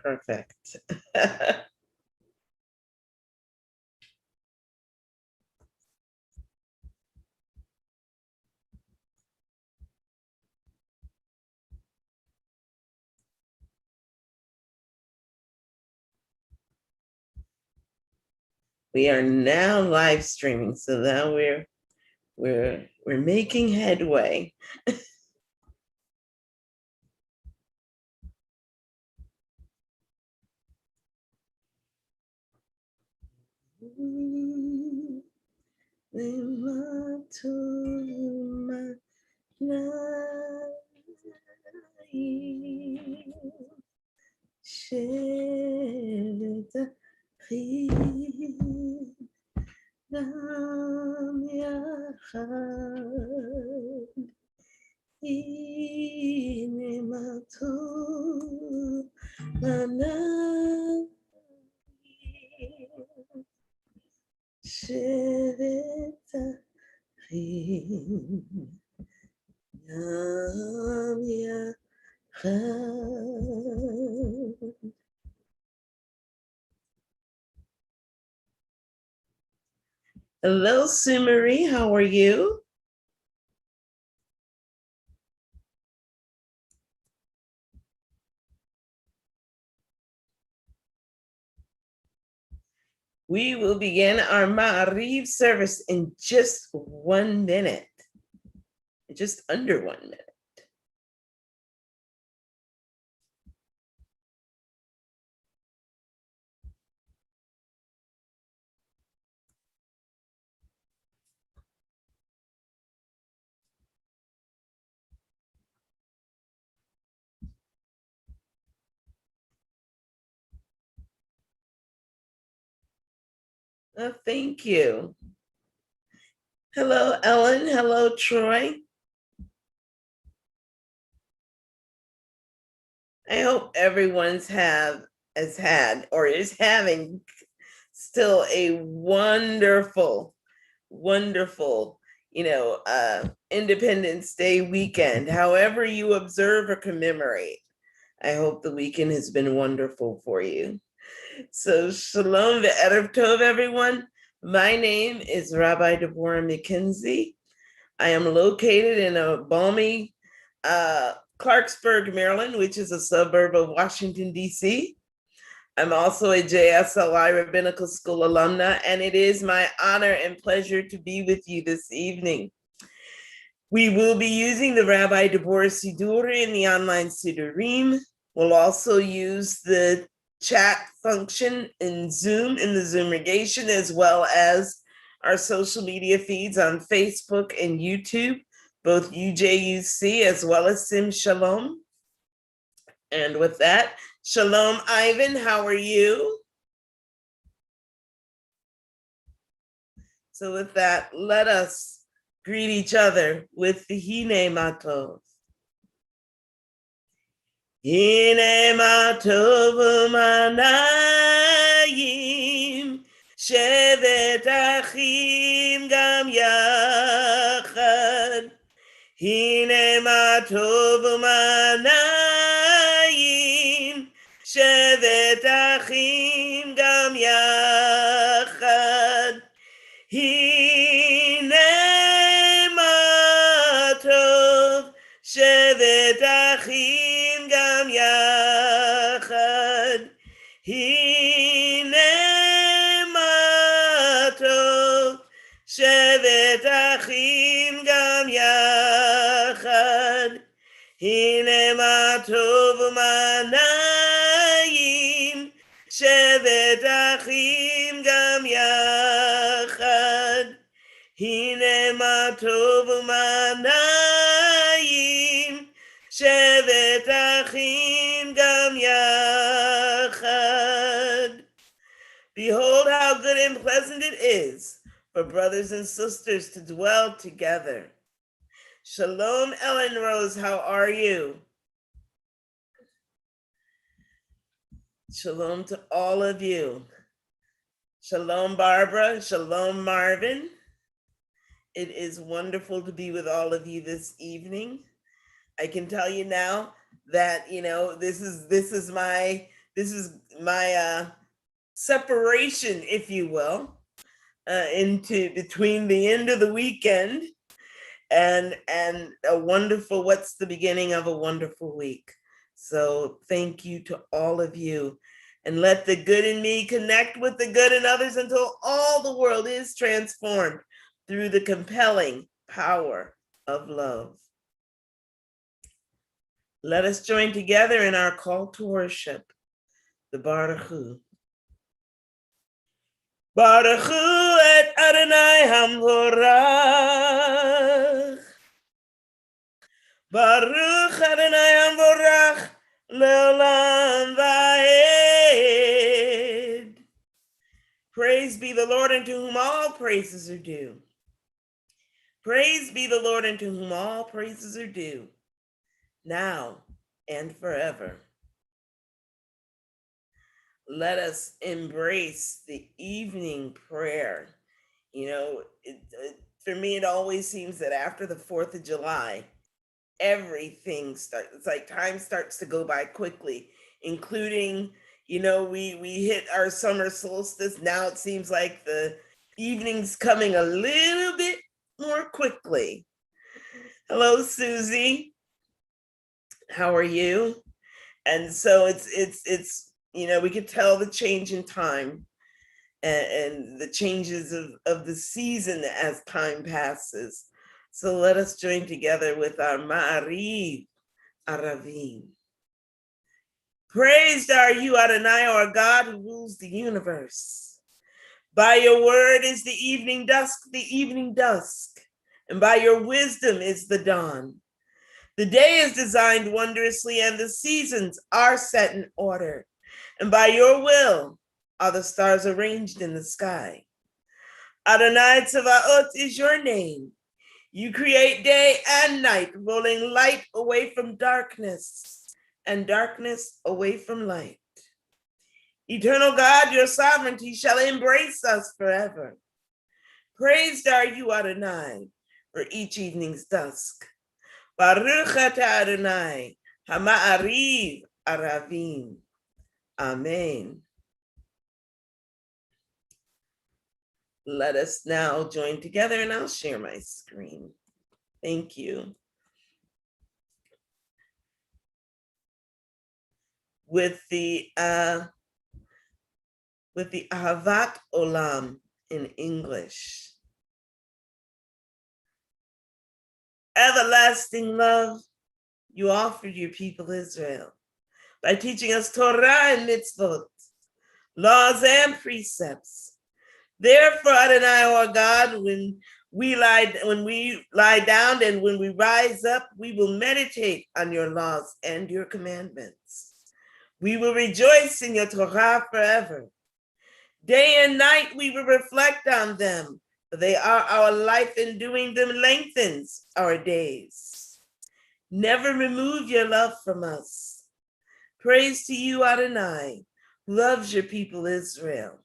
perfect. We are now live streaming, so now we're making headway. Hello, Sumari, how are you? We will begin our Ma'ariv service in just 1 minute, just under 1 minute. Thank you. Hello, Ellen. Hello, Troy. I hope everyone's has had or is having still a wonderful, wonderful, Independence Day weekend. However you observe or commemorate, I hope the weekend has been wonderful for you. So Shalom ve'erev tov, everyone. My name is Rabbi Deborah McKenzie. I am located in a balmy Clarksburg, Maryland, which is a suburb of Washington, D.C. I'm also a JSLI Rabbinical School alumna, and it is my honor and pleasure to be with you this evening. We will be using the Rabbi Deborah Sidur in the online Sidurim. We'll also use the chat function in Zoom, in the Zoomregation, as well as our social media feeds on Facebook and YouTube, both UJUC as well as Sim Shalom. And with that, Shalom, Ivan, how are you? So with that, let us greet each other with the Hine Matov. Hine Matov Umanayim Shevet Achim Gam Yachad. Hine Matov Umanayim Shevet Achim Gam Yachad. Hine Matov Shevet Achim Gam Yachad. Hine Matov Shevet Achim Gam Yachad. Hine Matov Umanayim Shevet Achim Gam Yachad. Hine Matov Umanayim Shevet Achim Gam Yachad. Behold how good and pleasant it is for brothers and sisters to dwell together. Shalom, Ellen Rose, how are you? Shalom to all of you. Shalom, Barbara. Shalom, Marvin. It is wonderful to be with all of you this evening. I can tell you now that, this is my this is my separation, if you will, into between the end of the weekend and a wonderful, what's the beginning of a wonderful week. So thank you to all of you, and let the good in me connect with the good in others until all the world is transformed through the compelling power of love. Let us join together in our call to worship, the Baruch Hu. Baruch Hu et Adonai Hamvorach. Baruch Adonai Hamvorach le'olam va'ed. Praise be the Lord, unto whom all praises are due. Praise be the Lord, unto whom all praises are due, now and forever. Let us embrace the evening prayer. You know, for me, it always seems that after the 4th of July, everything starts, it's like time starts to go by quickly, including, you know, we hit our summer solstice. Now it seems like the evening's coming a little bit more quickly. Hello, Susie. How are you? And so it's you know, we could tell the change in time and the changes of the season as time passes. So let us join together with our Ma'ariv Aravim. Praised are you, Adonai, our God, who rules the universe. By your word is the evening dusk, and by your wisdom is the dawn. The day is designed wondrously, and the seasons are set in order. And by your will are the stars arranged in the sky. Adonai Tzavaot is your name. You create day and night, rolling light away from darkness and darkness away from light. Eternal God, your sovereignty shall embrace us forever. Praised are you, Adonai, for each evening's dusk. Baruch atah Adonai, hama'ariv aravim. Amen. Let us now join together, and I'll share my screen. Thank you. With the Ahavat Olam in English. Everlasting love you offered your people Israel by teaching us Torah and mitzvot, laws and precepts. Therefore, Adonai, our God, when we lie down and when we rise up, we will meditate on your laws and your commandments. We will rejoice in your Torah forever. Day and night we will reflect on them, for they are our life, and doing them lengthens our days. Never remove your love from us. Praise to you, Adonai, who loves your people Israel,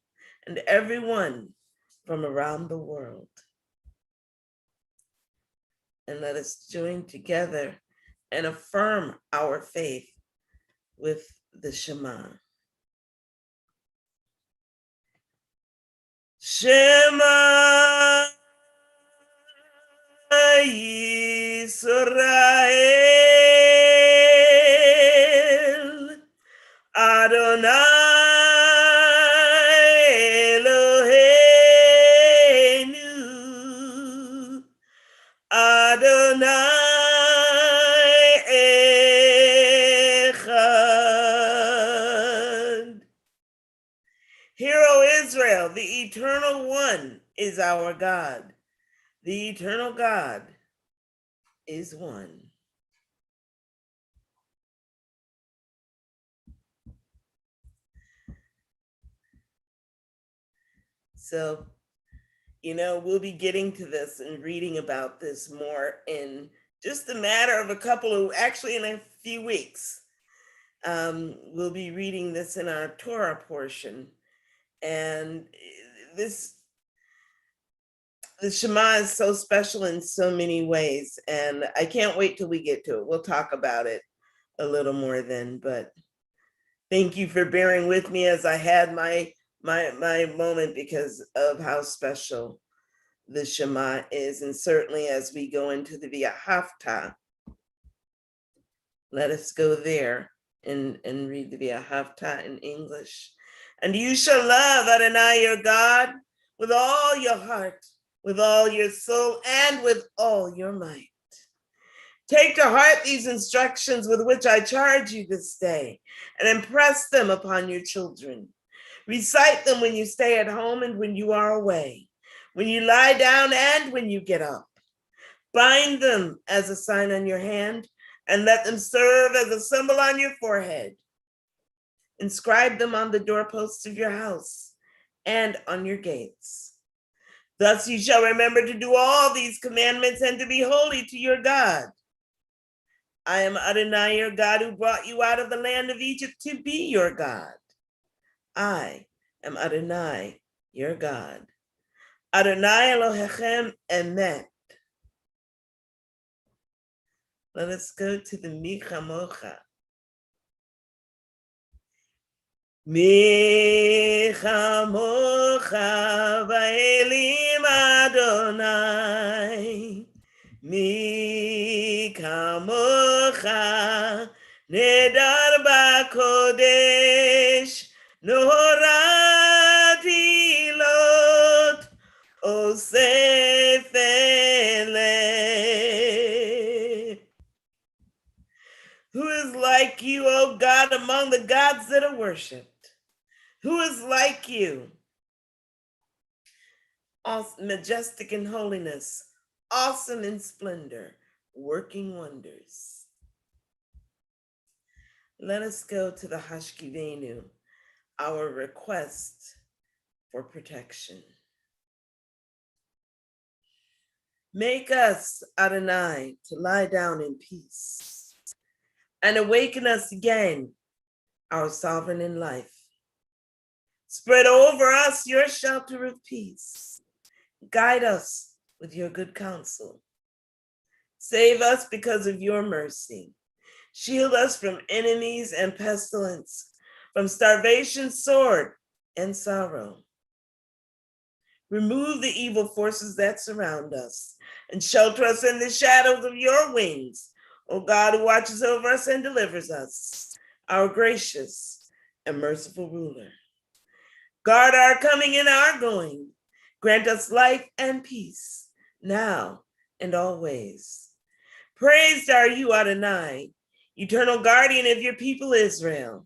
and everyone from around the world. And let us join together and affirm our faith with the Shema. Shema Yisrael, Adonai Eloheinu, Adonai Echad. Hear, O Israel, the eternal one is our God. The eternal God is one. So, you know, we'll be getting to this and reading about this more in just a matter of actually in a few weeks. We'll be reading this in our Torah portion. And the Shema is so special in so many ways, and I can't wait till we get to it. We'll talk about it a little more then, but Thank you for bearing with me as I had my moment because of how special the Shema is. And certainly as we go into the V'ahavta, let us go there and read the V'ahavta in English. And you shall love Adonai your God with all your heart, with all your soul, and with all your might. Take to heart these instructions with which I charge you this day, and impress them upon your children. Recite them when you stay at home and when you are away, when you lie down and when you get up. Bind them as a sign on your hand, and let them serve as a symbol on your forehead. Inscribe them on the doorposts of your house and on your gates. Thus you shall remember to do all these commandments and to be holy to your God. I am Adonai, your God, who brought you out of the land of Egypt to be your God. I am Adonai, your God. Adonai Elohechem Emet. Let us go to the Mi Chamocha. Mi Chamocha Va'elim Adonai. Mi Kamocha Nedar Bakodesh Norati Lot Osefele. Who is like you, O God, among the gods that are worshipped? Who is like you? Majestic in holiness, awesome in splendor, working wonders. Let us go to the Hashkivenu, our request for protection. Make us, Adonai, to lie down in peace, and awaken us again, our sovereign in life. Spread over us your shelter of peace. Guide us with your good counsel. Save us because of your mercy. Shield us from enemies and pestilence, from starvation, sword, and sorrow. Remove the evil forces that surround us and shelter us in the shadows of your wings, O God, who watches over us and delivers us, our gracious and merciful ruler. Guard our coming and our going. Grant us life and peace, now and always. Praised are you, Adonai, eternal guardian of your people Israel.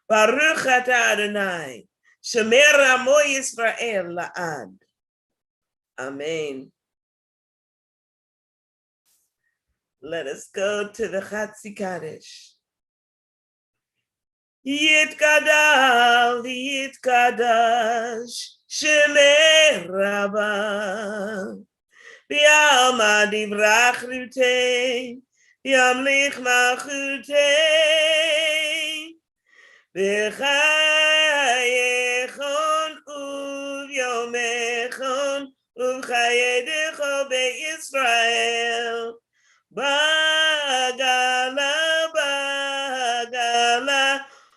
Baruch atah Adonai, Shemer Amo Yisrael la'ad. Amen. Let us go to the Chatzi Kaddish. Yitkadal Yitkadash Shemer Rabbah B'yalma divrach rutei B'yamlich machutei B'chayechon uvyomechon Uvchayedecho be'Yisrael Bagala Bagala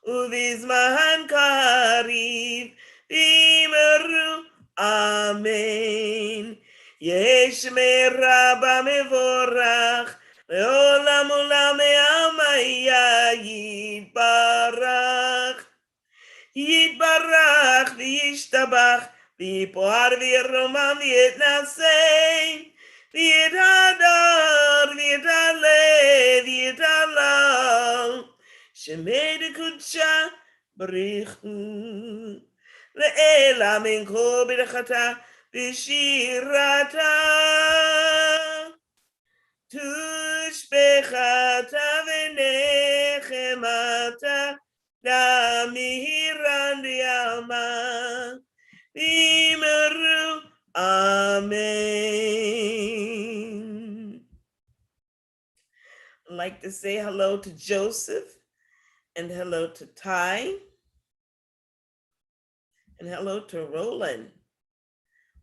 Uvizman Kariv Bimeru Amen. Yesh meraba mevorach leolam olam me'amaya yitbarach yitbarach v'yishtabach v'yipoar v'yiromam v'yitnasei v'yithadar v'yithale v'yithalal shemei dekudsha b'richu le'ela min kol b'rachata v'shirata tushbechata v'nechemata damiran di'alma v'yimeru amen. I'd like to say hello to Joseph and hello to Ty and hello to Roland.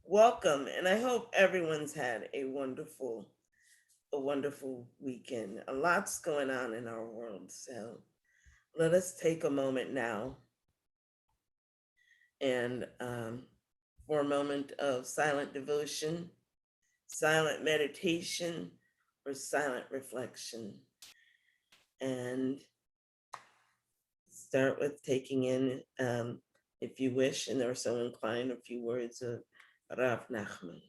Welcome, and I hope everyone's had a wonderful weekend. A lot's going on in our world, so Let us take a moment now and for a moment of silent devotion, silent meditation, or silent reflection. And start with taking in, if you wish, and are so inclined, a few words of Rav Nachman.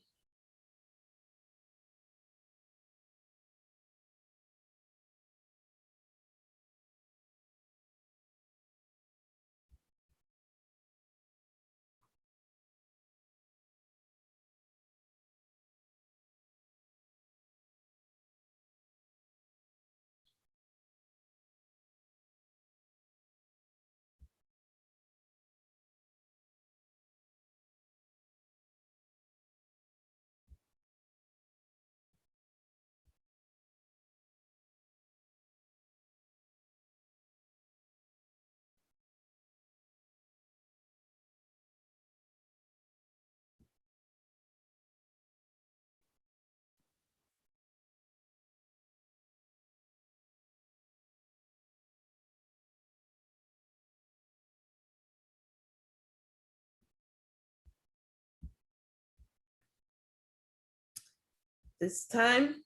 This time,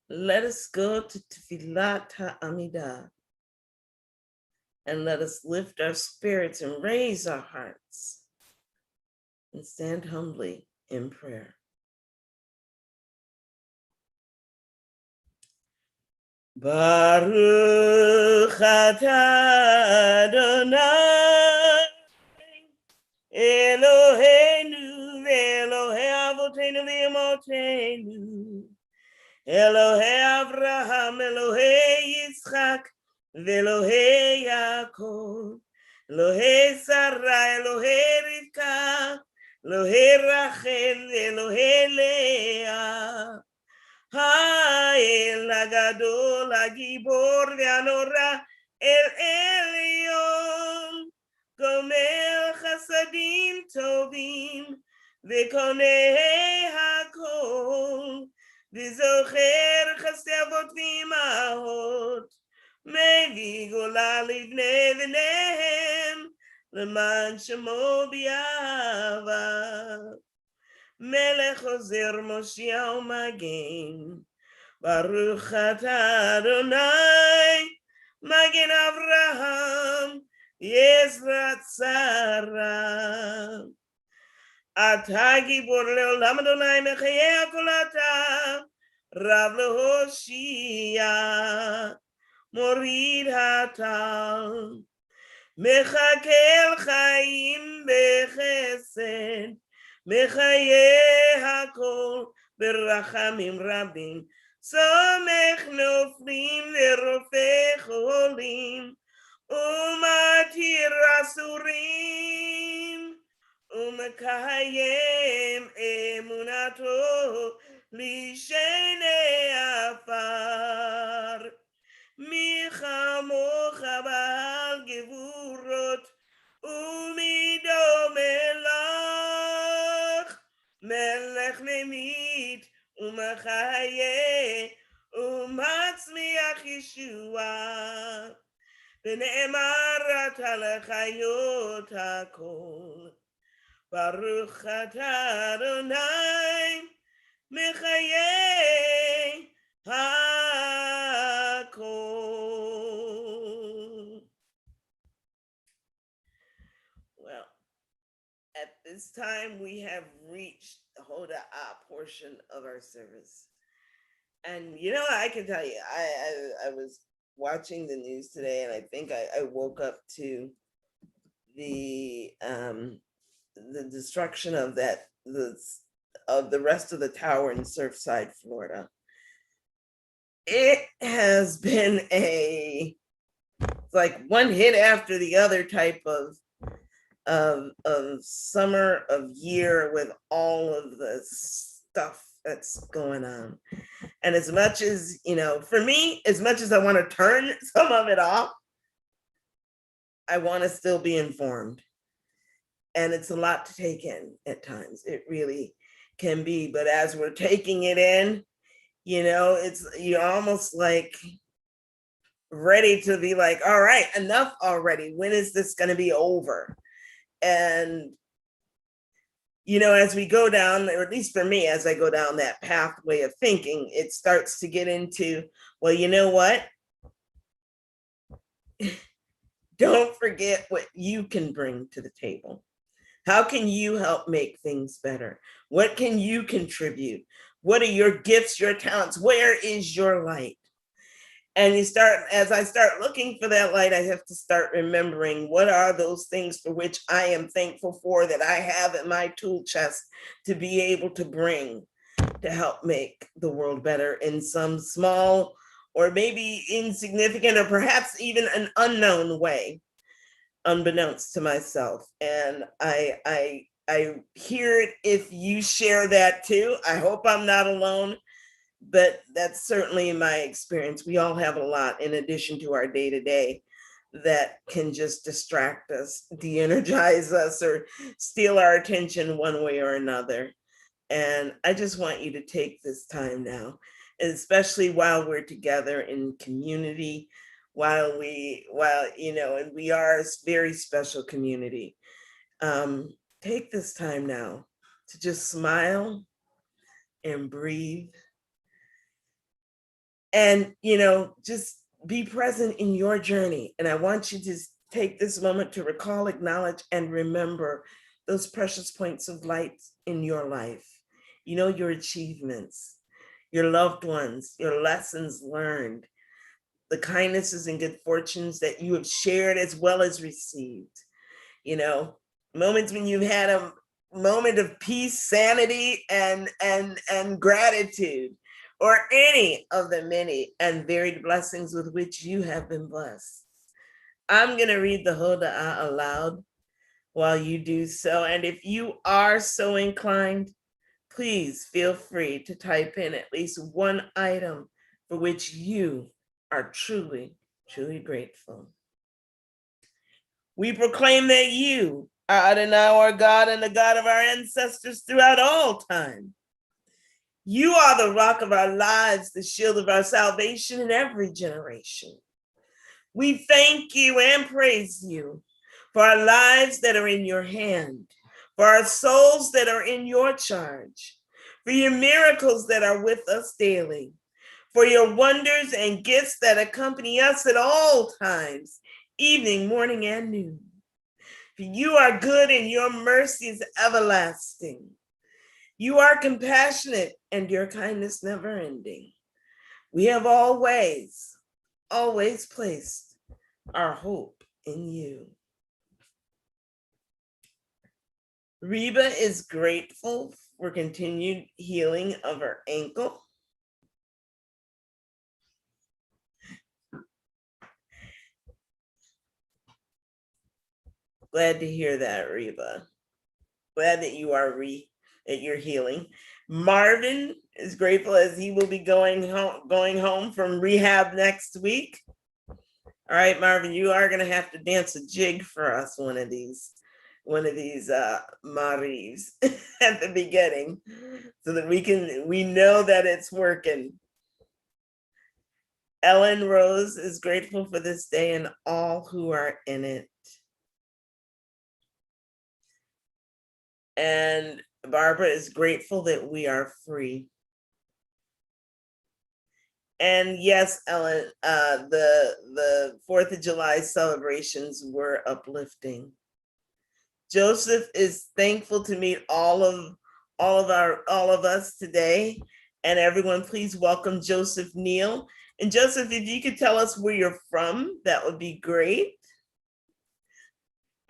let us go to Tefillat HaAmidah, and let us lift our spirits and raise our hearts and stand humbly in prayer. Baruch atah Adonai Eloheinu ve'Elohei avoteinu ve'imotenu Elohei Avraham, Elohei Yitzchak, ve'Elohei Yaakov, Elohei Sarah, Elohei Rivka, Elohei Rachel, Elohei Leah. האל הגדול, הגיבור והנורא, אל עליון, גומל חסדים טובים, וקונה הכל, וזוכר חסדי אבות ואימהות, מביא גאולה לבני בניהם, למען שמו באהבה. מלך עוזר מושיע ומגן, ברוך אתה אדוני, מגן אברהם, עזרת שרה. אתה גיבור לעולם אדוני, מחיי הכל אתה, רב להושיע, מוריד הטל, מחכה חיים בחסד, מחיי הכל ברחמים רבים, סומך נופלים ורופא חולים, ומתיר אסורים, ומקיים אמונתו לשני עפר. מי כמוך בעל גבורות, ומי דומה לך, מלך ממית ומחיה ומצמיח ישועה, ונאמר אתה לחיות הכל. ברוך אתה אדוני מחיי הכל. Well, at this time we have reached the Hoda'ah portion of our service. And I can tell you, I was watching the news today, and I think I woke up to the destruction of the rest of the tower in Surfside, Florida. It has been like one hit after the other type of summer of year with all of the stuff that's going on. And as much as, for me, as much as I want to turn some of it off, I want to still be informed. And it's a lot to take in at times. It really can be. But as we're taking it in, you're almost like ready to be like, all right, enough already. When is this going to be over? And, as we go down, or at least for me, as I go down that pathway of thinking, it starts to get into, well, you know what? Don't forget what you can bring to the table. How can you help make things better? What can you contribute? What are your gifts, your talents? Where is your light? And as I start looking for that light, I have to start remembering what are those things for which I am thankful for that I have in my tool chest to be able to bring to help make the world better in some small or maybe insignificant or perhaps even an unknown way, unbeknownst to myself. And I hear it if you share that too. I hope I'm not alone, but that's certainly my experience. We all have a lot in addition to our day-to-day that can just distract us, de-energize us, or steal our attention one way or another. And I just want you to take this time now, especially while we're together in community, and we are a very special community. Take this time now to just smile and breathe and, just be present in your journey. And I want you to take this moment to recall, acknowledge, and remember those precious points of light in your life. Your achievements, your loved ones, your lessons learned, the kindnesses and good fortunes that you have shared as well as received. Moments when you've had a moment of peace, sanity, and gratitude, or any of the many and varied blessings with which you have been blessed. I'm going to read the Hoda'ah aloud while you do so. And if you are so inclined, please feel free to type in at least one item for which you are truly, truly grateful. We proclaim that you are Adonai, our God, and the God of our ancestors throughout all time. You are the rock of our lives, the shield of our salvation in every generation. We thank you and praise you for our lives that are in your hand, for our souls that are in your charge, for your miracles that are with us daily, for your wonders and gifts that accompany us at all times, evening, morning, and noon. For you are good and your mercy is everlasting. You are compassionate and your kindness never ending. We have always placed our hope in you. Reba is grateful for continued healing of her ankle. Glad to hear that, Reba. Glad that you are that you're healing. Marvin is grateful as he will be going home from rehab next week. All right, Marvin, you are going to have to dance a jig for us one of these Maris at the beginning so that we know that it's working. Ellen Rose is grateful for this day and all who are in it. And Barbara is grateful that we are free. And yes, Ellen, the 4th of July celebrations were uplifting. Joseph is thankful to meet all of us today. And everyone, please welcome Joseph Neal. And Joseph, if you could tell us where you're from, that would be great.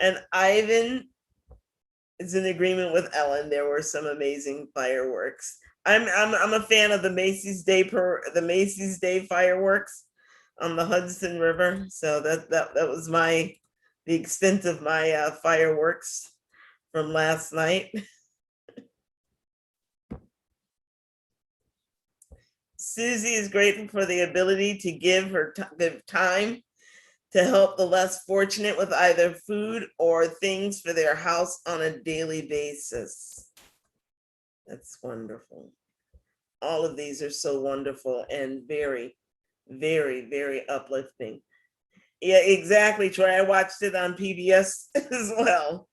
And Ivan is in agreement with Ellen. There were some amazing fireworks. I'm a fan of the Macy's Day fireworks on the Hudson River. So that was the extent of my fireworks from last night. Susie is grateful for the ability to give her time to help the less fortunate with either food or things for their house on a daily basis. That's wonderful. All of these are so wonderful and very, Very, very uplifting. Yeah, exactly, Troy. I watched it on PBS as well.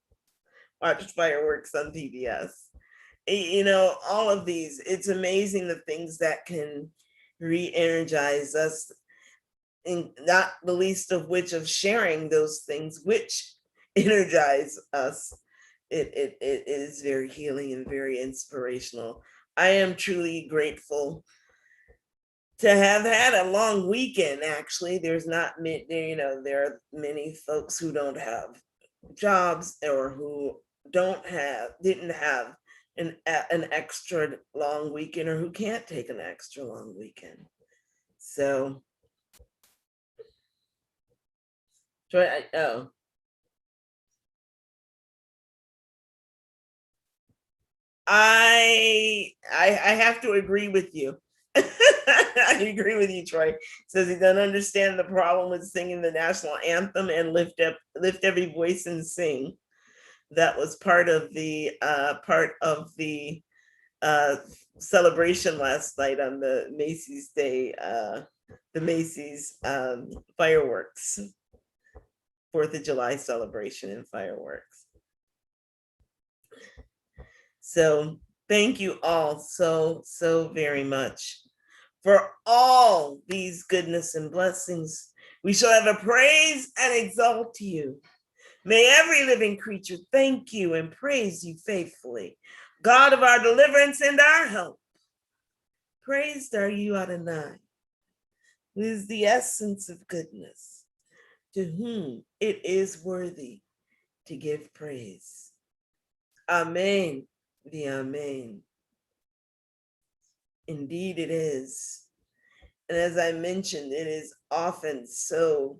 Watched fireworks on PBS. You know, all of these, it's amazing the things that can re-energize us, and not the least of which of sharing those things which energize us. It is very healing and very inspirational. I am truly grateful to have had a long weekend. Actually, there's not many, there are many folks who don't have jobs, or who didn't have an extra long weekend, or who can't take an extra long weekend. So, oh, I have to agree with you. I agree with you, Troy. Says he doesn't understand the problem with singing the national anthem and lift every voice and sing. That was part of the uh, celebration last night on the Macy's Day, the Macy's fireworks, 4th of July celebration and fireworks. So thank you all so very much for all these goodness and blessings. We shall ever praise and exalt you. May every living creature thank you and praise you faithfully. God of our deliverance and our help, praised are you, Adonai, who is the essence of goodness, to whom it is worthy to give praise. Amen. The Amen. Indeed it is. And as I mentioned, it is often so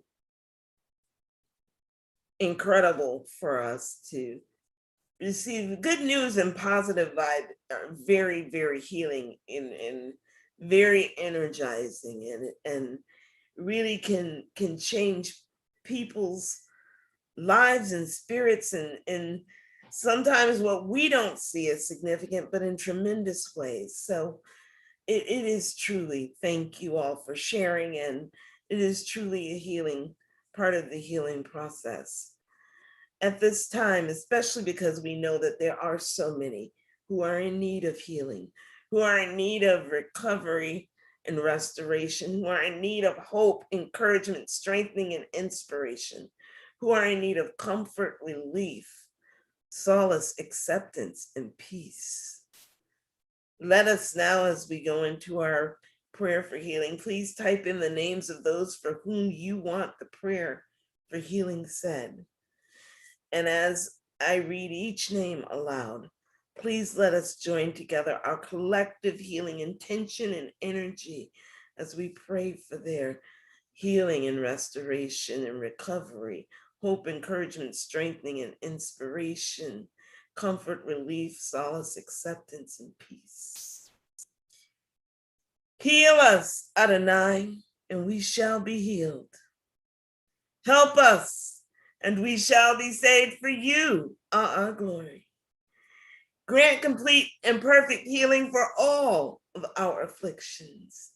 incredible for us to receive good news, and positive vibe are very, very healing and very energizing, and really can change people's lives and spirits, and sometimes what we don't see as significant, but in tremendous ways. So it is truly, thank you all for sharing, and it is truly a healing, part of the healing process at this time, especially because we know that there are so many who are in need of healing, who are in need of recovery and restoration, who are in need of hope, encouragement, strengthening, and inspiration, who are in need of comfort, relief, solace, acceptance, and peace. Let us now, as we go into our prayer for healing, please type in the names of those for whom you want the prayer for healing said. And as I read each name aloud, please let us join together our collective healing intention and energy as we pray for their healing and restoration and recovery, hope, encouragement, strengthening, and inspiration, comfort, relief, solace, acceptance, and peace. Heal us, Adonai, and we shall be healed. Help us, and we shall be saved, for you are our glory. Grant complete and perfect healing for all of our afflictions.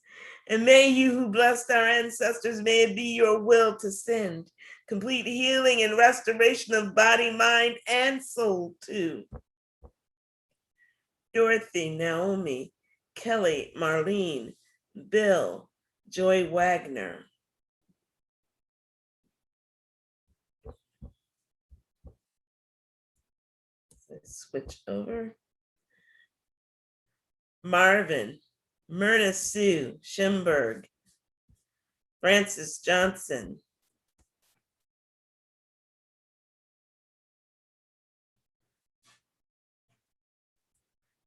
And may you who blessed our ancestors, may it be your will to send complete healing and restoration of body, mind, and soul too. Dorothy, Naomi, Kelly, Marlene, Bill, Joy Wagner. Let's switch over. Marvin, Myrna Sue Schimberg, Francis Johnson,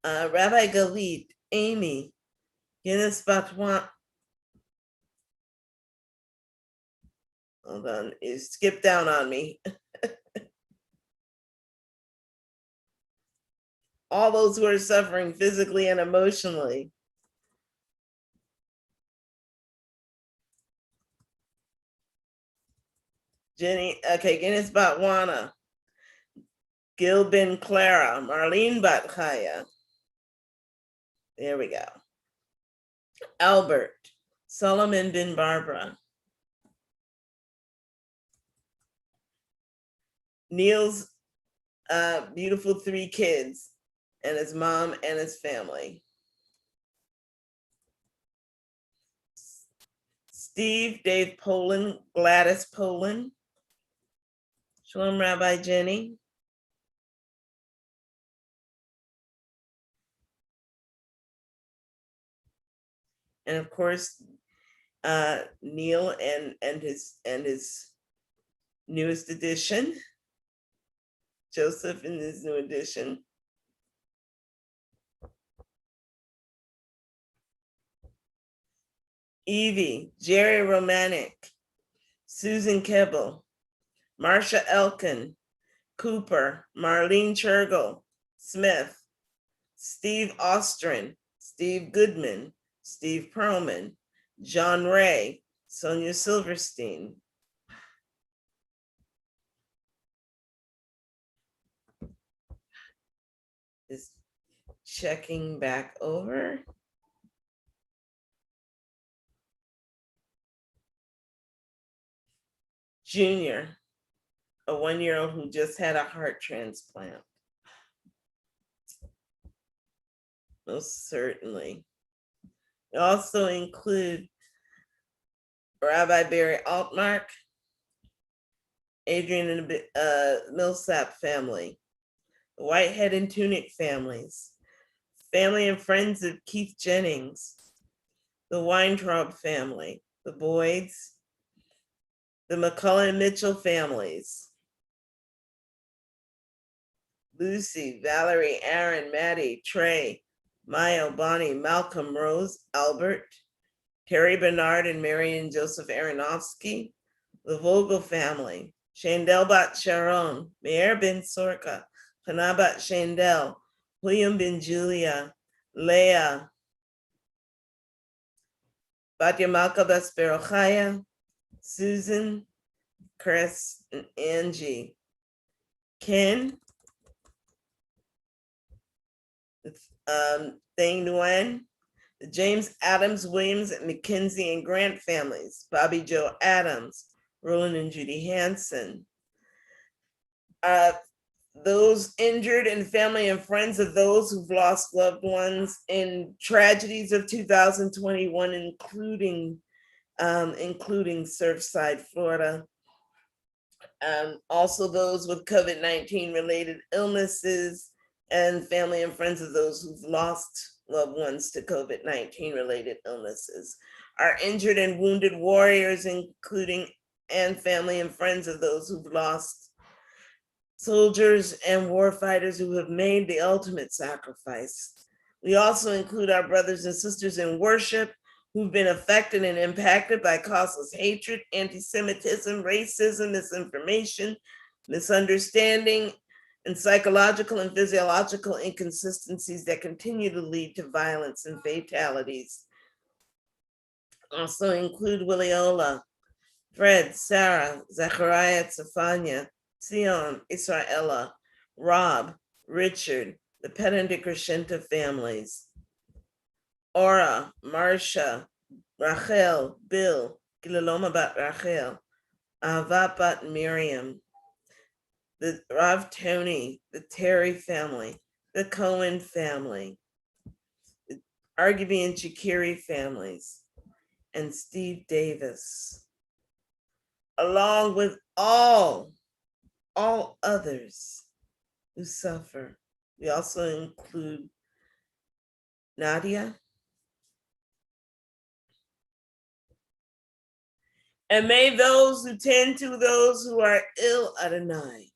Rabbi Galit, Amy, Guinness Batwan. Hold on, you skipped down on me. All those who are suffering physically and emotionally. Jenny, okay, Guinness Batwana, Gil Ben Clara, Marlene Batkaya. There we go. Albert, Solomon bin Barbara, Neil's beautiful 3 kids, and his mom and his family. Steve, Dave Poland, Gladys Poland. Shalom, Rabbi Jenny. And of course, Neil and his newest addition, Joseph in his new addition. Evie, Jerry Romanek, Susan Kebbel, Marsha Elkin, Cooper, Marlene Churgle, Smith, Steve Ostrin, Steve Goodman, Steve Perlman, John Ray, Sonia Silverstein. Is checking back over. Junior, a 1-year-old who just had a heart transplant. Most certainly. They also include Rabbi Barry Altmark, Adrian and Millsap family, the Whitehead and Tunic families, family and friends of Keith Jennings, the Weintraub family, the Boyds, the McCullough and Mitchell families, Lucy, Valerie, Aaron, Maddie, Trey, Maya, Bonnie, Malcolm, Rose, Albert, Terry Bernard and Mary and Joseph Aronofsky, the Vogel family, Shandel Bat Sharon, Meir Ben Sorka, Hannah Bat Shandel, William Ben Julia, Leah, Batya Malka Bas Berochaya, Susan, Chris, and Angie, Ken, Thang Nguyen, the James Adams, Williams, McKenzie, and Grant families, Bobby Joe Adams, Roland and Judy Hanson. Those injured and family and friends of those who've lost loved ones in tragedies of 2021, including Surfside, Florida. Also those with COVID-19 related illnesses and family and friends of those who've lost loved ones to COVID-19 related illnesses. Our injured and wounded warriors, including and family and friends of those who've lost soldiers and warfighters who have made the ultimate sacrifice. We also include our brothers and sisters in worship who've been affected and impacted by causeless hatred, anti-Semitism, racism, misinformation, misunderstanding, and psychological and physiological inconsistencies that continue to lead to violence and fatalities. Also include Williola, Fred, Sarah, Zechariah, Tzefania, Sion, Israela, Rob, Richard, the Penn Crescenta families, Ora, Marcia, Rachel, Bill, Gilaloma Bat Rachel, Avat Bat Miriam, the Rav Tony, the Terry family, the Cohen family, the Argiby and Chikiri families, and Steve Davis, along with all others who suffer. We also include Nadia. And may those who tend to those who are ill, Adonai,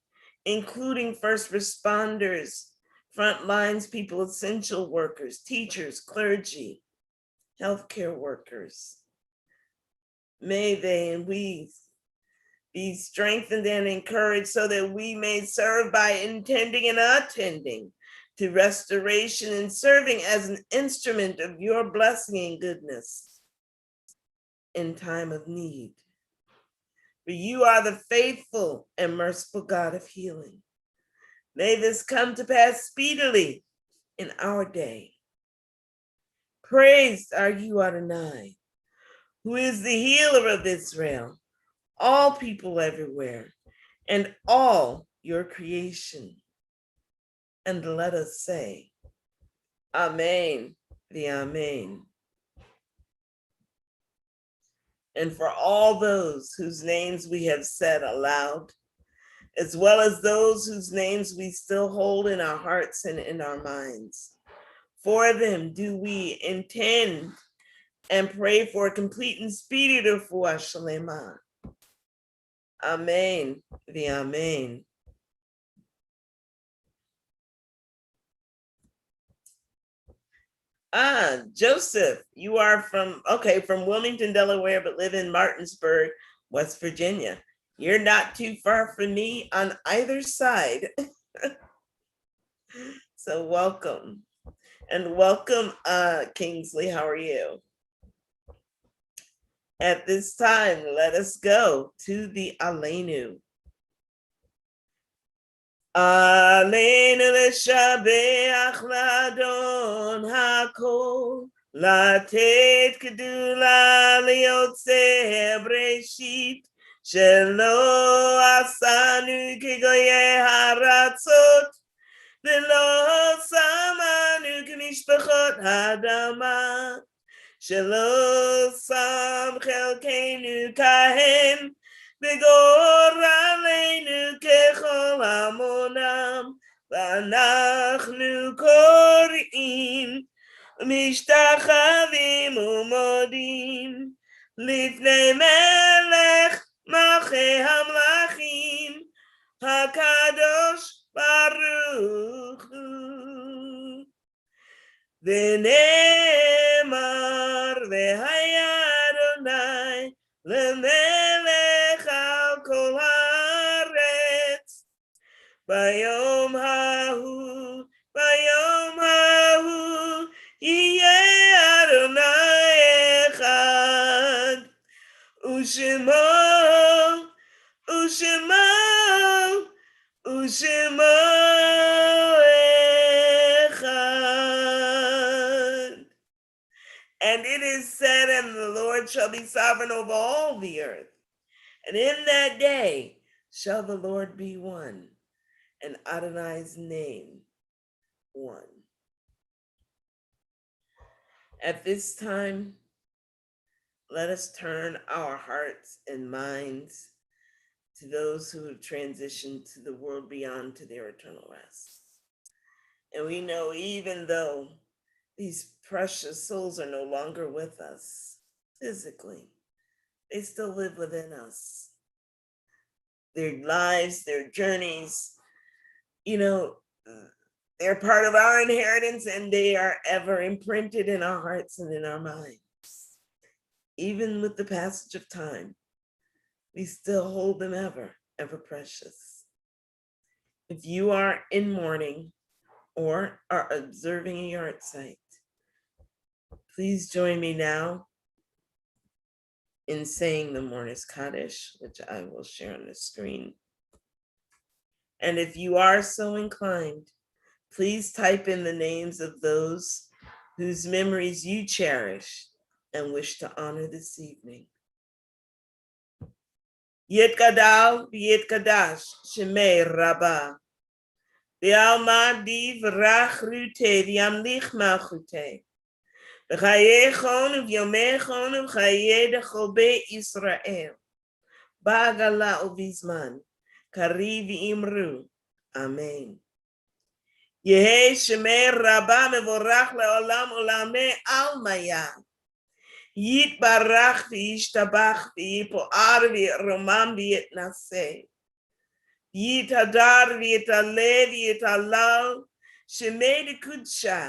including first responders, front lines people, essential workers, teachers, clergy, healthcare workers, may they and we be strengthened and encouraged so that we may serve by intending and attending to restoration and serving as an instrument of your blessing and goodness in time of need. For you are the faithful and merciful God of healing. May this come to pass speedily in our day. Praised are you, Adonai, who is the healer of Israel, all people everywhere, and all your creation. And let us say, Amen, the Amen. And for all those whose names we have said aloud, as well as those whose names we still hold in our hearts and in our minds, for them do we intend and pray for a complete and speedy refuah shlema. Amen, the Amen. Joseph, you are from Wilmington, Delaware, but live in Martinsburg, West Virginia. You're not too far from me on either side. So welcome. And welcome, Kingsley. How are you? At this time, let us go to the Aleinu. Aleinu l'shabeach l'adon hakol, latet kedula liyotzeh breshit, shelo asanu kegoye haratzot, velo samanu kemishpachot hadama, shelo sam chelkeinu kahen, Begor aleinu kechol amonam, v'anachnu korim, mishtachavim umodim, lifnei melech malchei hamlachim, hakadosh baruch hu. V'ne'emar v'haya Adonai l'melech al kol haaretz, bayom hahu yiyeh Adonai echad, u'shemo echad. And it is said, and the Lord shall be sovereign over all the earth. And in that day shall the Lord be one, and Adonai's name one. At this time, let us turn our hearts and minds to those who have transitioned to the world beyond, to their eternal rest. And we know, even though these precious souls are no longer with us physically, they still live within us. Their lives, their journeys, they're part of our inheritance, and they are ever imprinted in our hearts and in our minds. Even with the passage of time, we still hold them ever precious. If you are in mourning or are observing a yard site, please join me now in saying the Mourner's Kaddish, which I will share on the screen. And if you are so inclined, please type in the names of those whose memories you cherish and wish to honor this evening. Yitgadal v'yitkadash shemei Rabbah, v'alma div rach rute v'yamlich malchute, v'chayechon v'yomechon v'chayeh dechol beit Yisrael, ba'agala uvizman, kari v'imru. Amen. Yehei shemei Rabbah mevorach le'olam olamei almaya. Yitbarach v'yishtabach v'yipo'ar v'yiromam v'yitnaseh. Yitadar v'yitaleh v'yitalal shemei dekudsha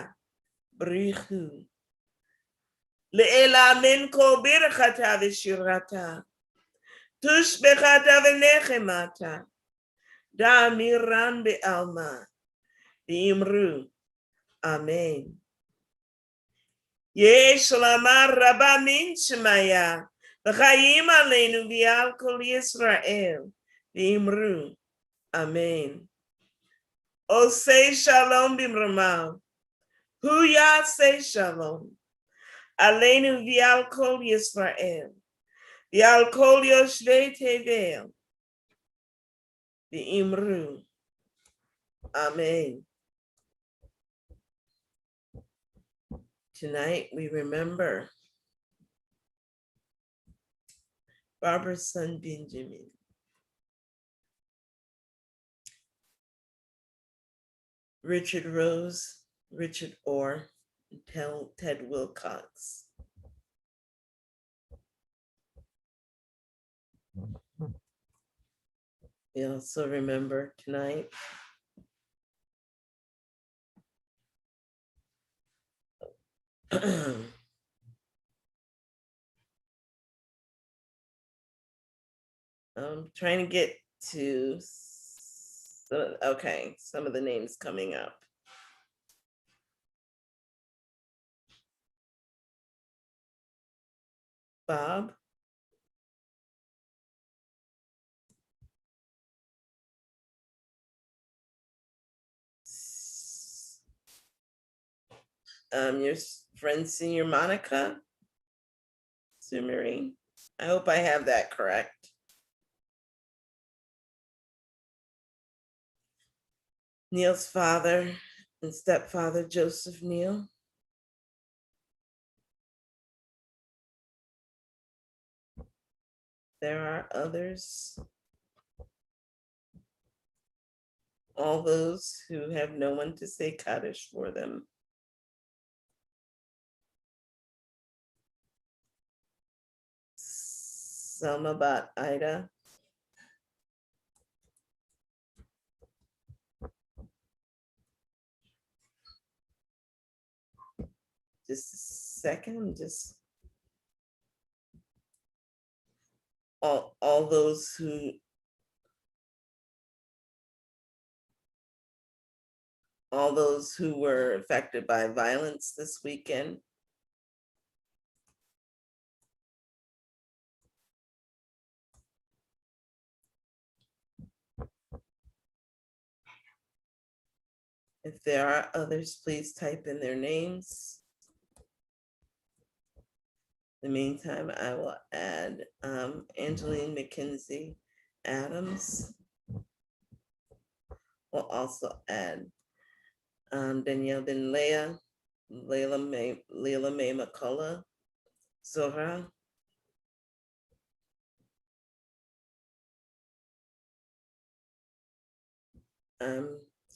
brichu. Le'ela min kol birchata v'shirata. Tushbechata v'nechemata. Da'amiran be'alma. V'imru. Amen. Yesh lamar Rabba min shemaya, v'chayim aleinu v'al kol Yisrael, v'imru, amen. Osei shalom b'mromav, hu yaseh shalom, Aleinu vial kol Yisrael. Vial kol yoshvei tevel. V'imru. Amen. Tonight we remember Barbara's son Benjamin. Richard Rose, Richard Orr, and Ted Wilcox. We also remember tonight I'm trying to get to some of the names coming up. Bob. Your friend Senior Monica Sumeri. I hope I have that correct. Neil's father and stepfather, Joseph Neil. There are others. All those who have no one to say Kaddish for them. Selma Bat Ida. Just a second, just all those who were affected by violence this weekend. If there are others, please type in their names. In the meantime, I will add Angeline McKenzie Adams. We'll also add Danielle Ben Leah, Layla May McCullough, Zohra.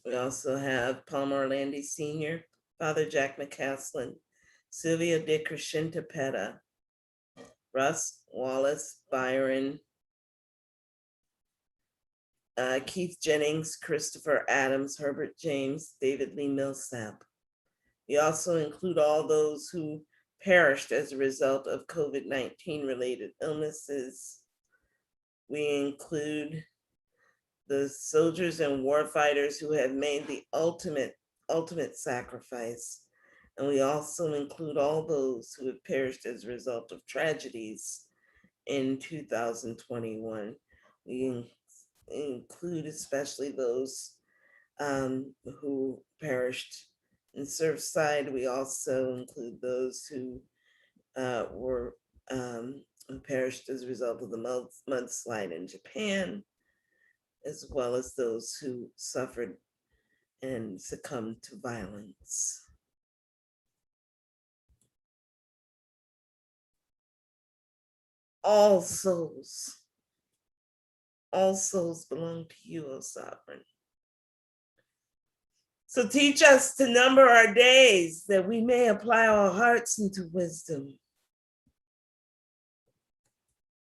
We also have Palmer Orlandi Sr., Father Jack McCaslin, Sylvia De Crescenta Petta, Russ Wallace Byron, Keith Jennings, Christopher Adams, Herbert James, David Lee Millsap. We also include all those who perished as a result of COVID-19 related illnesses. We include the soldiers and warfighters who have made the ultimate sacrifice. And we also include all those who have perished as a result of tragedies in 2021. We include especially those who perished in Surfside. We also include those who who perished as a result of the mudslide in Japan, as well as those who suffered and succumbed to violence. All souls belong to you, O Sovereign. So teach us to number our days that we may apply our hearts into wisdom.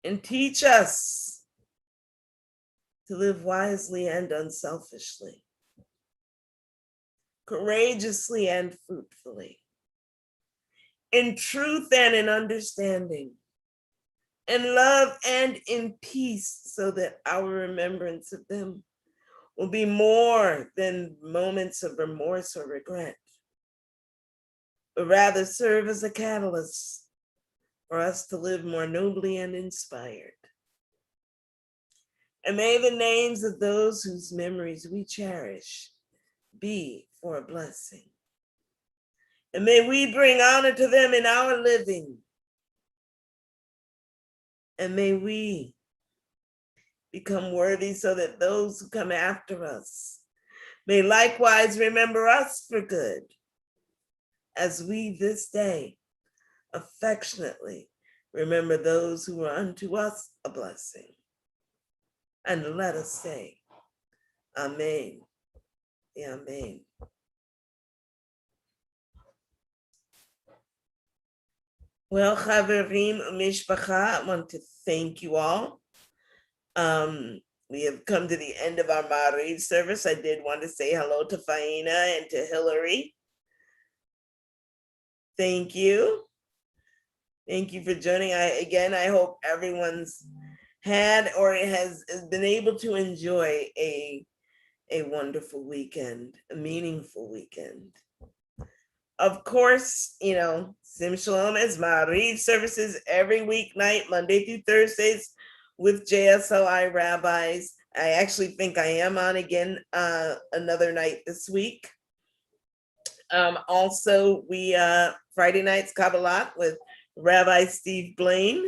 And teach us to live wisely and unselfishly, courageously and fruitfully, in truth and in understanding, in love and in peace, so that our remembrance of them will be more than moments of remorse or regret, but rather serve as a catalyst for us to live more nobly and inspired. And may the names of those whose memories we cherish be for a blessing. And may we bring honor to them in our living. And may we become worthy so that those who come after us may likewise remember us for good, as we this day affectionately remember those who are unto us a blessing. And let us say, Amen. Amen. Well, Chaverim Mishpacha, I want to thank you all. We have come to the end of our Ma'ariv service. I did want to say hello to Faina and to Hillary. Thank you. Thank you for joining. I hope everyone's had or has been able to enjoy a wonderful weekend, a meaningful weekend. Of course, Sim Shalom is Ma'ariv services every weeknight, Monday through Thursdays, with JSOI rabbis. I actually think I am on again another night this week. Also, we Friday nights Kabbalah with Rabbi Steve Blaine.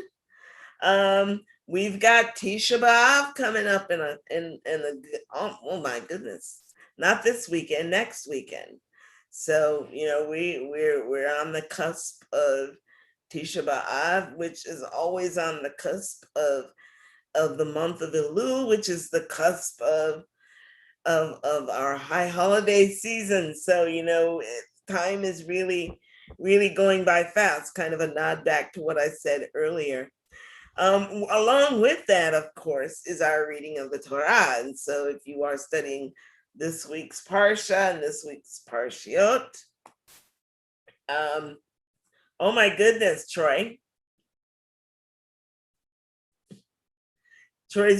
We've got Tisha B'Av coming up in a oh my goodness, not this weekend, next weekend. So we're on the cusp of Tisha B'Av, which is always on the cusp of the month of Elul, which is the cusp of our high holiday season. So time is really going by fast. Kind of a nod back to what I said earlier. Along with that, of course, is our reading of the Torah. And so if you are studying this week's Parsha and this week's Parshiot, oh my goodness, Troy's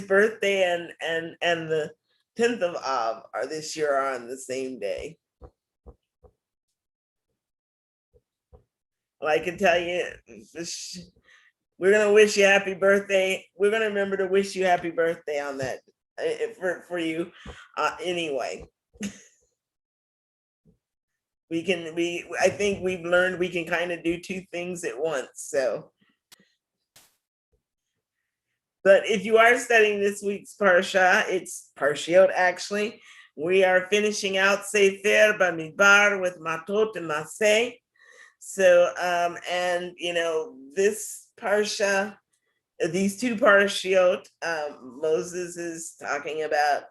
birthday and the 10th of Av are this year on the same day. Well, I can tell you, we're going to wish you happy birthday. We're going to remember to wish you happy birthday on that for you anyway. I think we've learned we can kind of do two things at once. So, but if you are studying this week's Parsha, it's Parshiot actually. We are finishing out Sefer Bamidbar with Matot and Maseh. So, this Parsha, these two Parshiot, Moses is talking about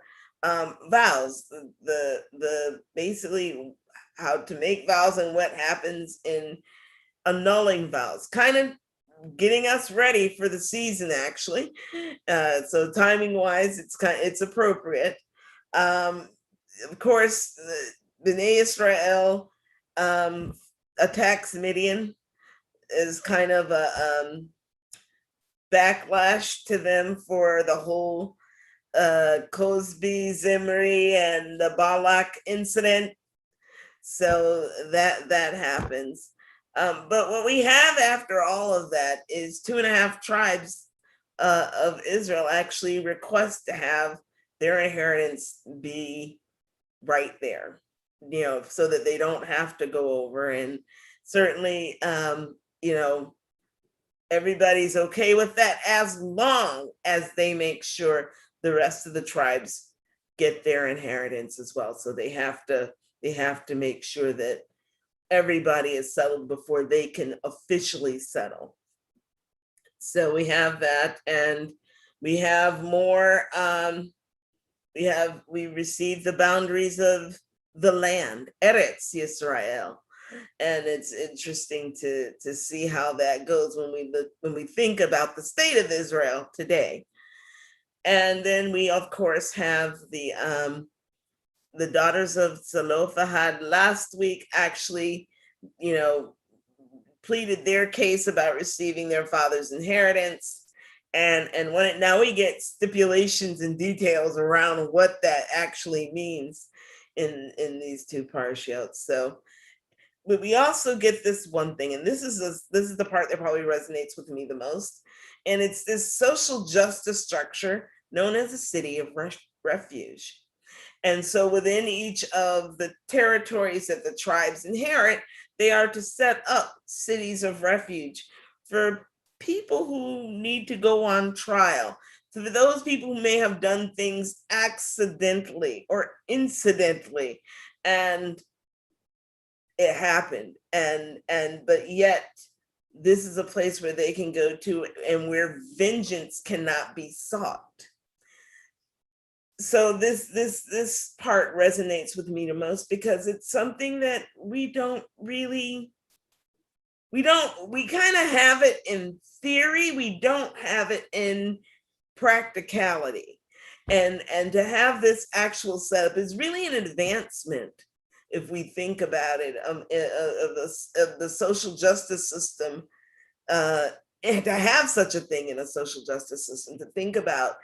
vows, the basically how to make vows and what happens in annulling vows, kind of getting us ready for the season actually. So timing wise, it's appropriate. Of course, Bnei Israel attacks Midian is kind of a backlash to them for the whole Cosby, Zimri, and the Balak incident. So that happens. But what we have after all of that is 2.5 tribes of Israel actually request to have their inheritance be right there, so that they don't have to go over. And certainly, everybody's okay with that as long as they make sure the rest of the tribes get their inheritance as well. So they have to make sure that everybody is settled before they can officially settle. So we have that, and we have more. We received the boundaries of the land, Eretz Yisrael, and it's interesting to see how that goes when we think about the state of Israel today. And then we of course have the daughters of Zelophehad last week actually, pleaded their case about receiving their father's inheritance. And now we get stipulations and details around what that actually means in these two parashiots. So, but we also get this one thing, and this is the part that probably resonates with me the most, and it's this social justice structure known as a city of refuge. And so within each of the territories that the tribes inherit, they are to set up cities of refuge for people who need to go on trial. So for those people who may have done things accidentally or incidentally, and it happened, but yet this is a place where they can go to and where vengeance cannot be sought. So this part resonates with me the most because it's something that we kind of have it in theory, we don't have it in practicality. And to have this actual setup is really an advancement if we think about it, of the social justice system, and to have such a thing in a social justice system, to think about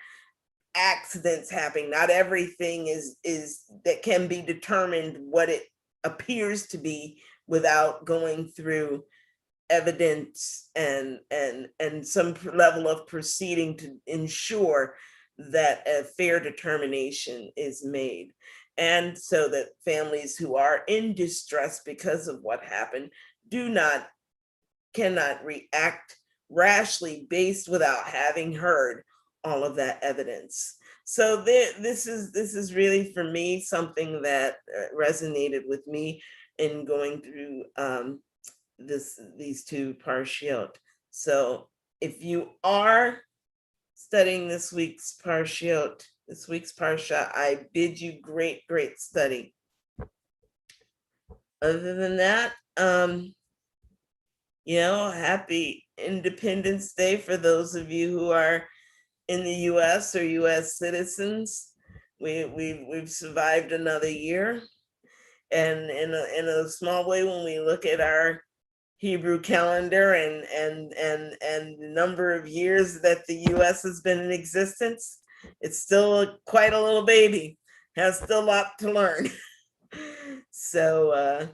accidents happening. Not everything is that can be determined what it appears to be without going through evidence and some level of proceeding to ensure that a fair determination is made. And so that families who are in distress because of what happened cannot react rashly based without having heard all of that evidence. So this is really, for me, something that resonated with me in going through these two parshiot. So if you are studying this week's parsha, I bid you great study. Other than that, happy Independence Day for those of you who are in the U.S. or U.S. citizens. We've survived another year, and in a small way, when we look at our Hebrew calendar and the number of years that the U.S. has been in existence, it's still quite a little baby, has still a lot to learn. So,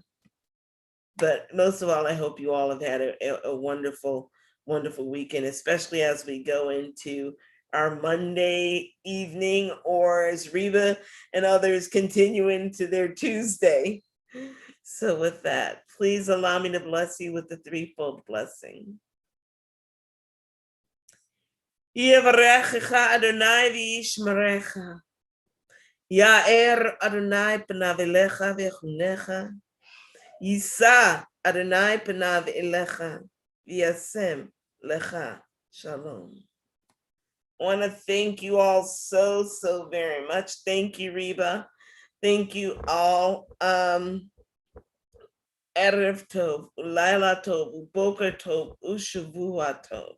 but most of all, I hope you all have had a wonderful weekend, especially as we go into our Monday evening, or as Reba and others continue into their Tuesday. So with that, please allow me to bless you with the threefold blessing. Yevarechecha Adonai v'yishmerecha. Ya'er Adonai panav elecha v'yechunecha. Yisa Adonai panav elecha v'yasem lecha shalom. I want to thank you all so very much. Thank you, Reba. Thank you all. Erev Tov, Laila Tov, Boker Tov, Ushavua Tov.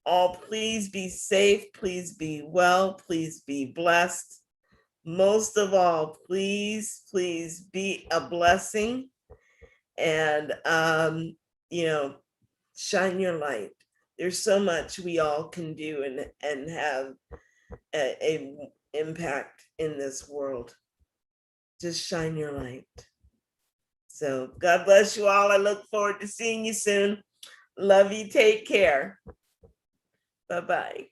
All please be safe, please be well, please be blessed. Most of all, please be a blessing, and shine your light. There's so much we all can do and have a impact in this world. Just shine your light. So God bless you all. I look forward to seeing you soon. Love you. Take care. Bye-bye.